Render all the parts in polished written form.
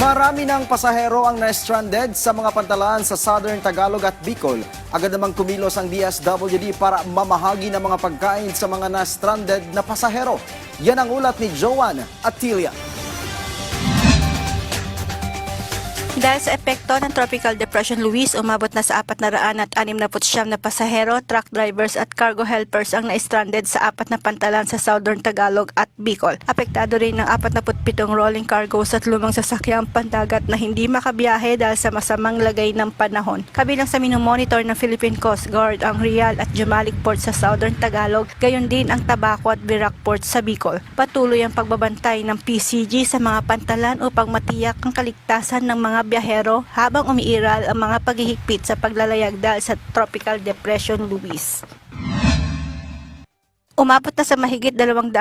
Marami ng pasahero ang na-stranded sa mga pantalan sa Southern Tagalog at Bicol. Agad namang kumilos ang DSWD para mamahagi ng mga pagkain sa mga na-stranded na pasahero. Yan ang ulat ni Joan Atilia. Dahil sa epekto ng Tropical Depression Luis, umabot na sa 469 na pasahero, truck drivers at cargo helpers ang na-stranded sa 4 na pantalan sa Southern Tagalog at Bicol. Apektado rin ng 47 rolling cargos at lumang sasakyang pandagat na hindi makabiyahe dahil sa masamang lagay ng panahon. Kabilang sa minomonitor ng Philippine Coast Guard ang Real at Jamalic Port sa Southern Tagalog, gayon din ang Tabaco at Virac Port sa Bicol. Patuloy ang pagbabantay ng PCG sa mga pantalan upang matiyak ang kaligtasan ng mga biyahero habang umiiral ang mga paghihigpit sa paglalayag dahil sa Tropical Depression Luis. Umabot na sa mahigit 230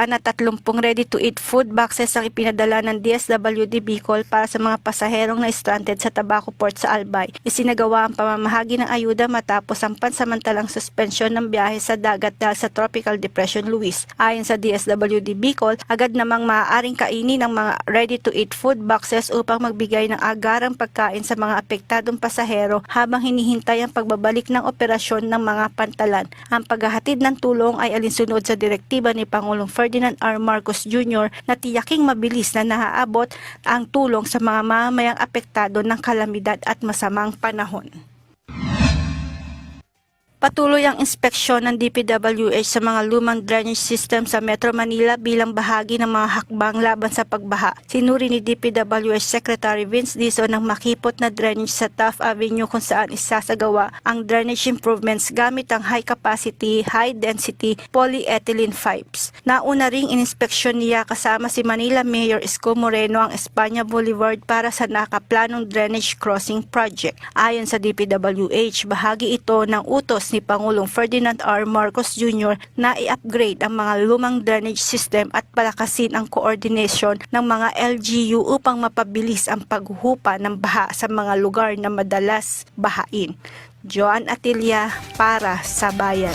ready-to-eat food boxes ang ipinadala ng DSWD Bicol para sa mga pasaherong na stranded sa Tabaco Port sa Albay. Isinagawa ang pamamahagi ng ayuda matapos ang pansamantalang suspensyon ng biyahe sa dagat dahil sa Tropical Depression Luis. Ayon sa DSWD Bicol, agad namang maaaring kainin ng mga ready-to-eat food boxes upang magbigay ng agarang pagkain sa mga apektadong pasahero habang hinihintay ang pagbabalik ng operasyon ng mga pantalan. Ang paghahatid ng tulong ay alinsunod sa direktiba ni Pangulong Ferdinand R. Marcos Jr. na tiyaking mabilis na naaabot ang tulong sa mga mamamayang apektado ng kalamidad at masamang panahon. Patuloy ang inspeksyon ng DPWH sa mga lumang drainage system sa Metro Manila bilang bahagi ng mga hakbang laban sa pagbaha. Sinuri ni DPWH Secretary Vince Dizon ang makipot na drainage sa Taft Avenue kung saan isasagawa ang drainage improvements gamit ang high-capacity, high-density polyethylene pipes. Nauna ring ininspeksyon niya kasama si Manila Mayor Isko Moreno ang Espanya Boulevard para sa nakaplanong drainage crossing project. Ayon sa DPWH, bahagi ito ng utos ni Pangulong Ferdinand R. Marcos Jr. na i-upgrade ang mga lumang drainage system at palakasin ang koordinasyon ng mga LGU upang mapabilis ang paghuhupa ng baha sa mga lugar na madalas bahain. Joan Atilia para sa Bayan.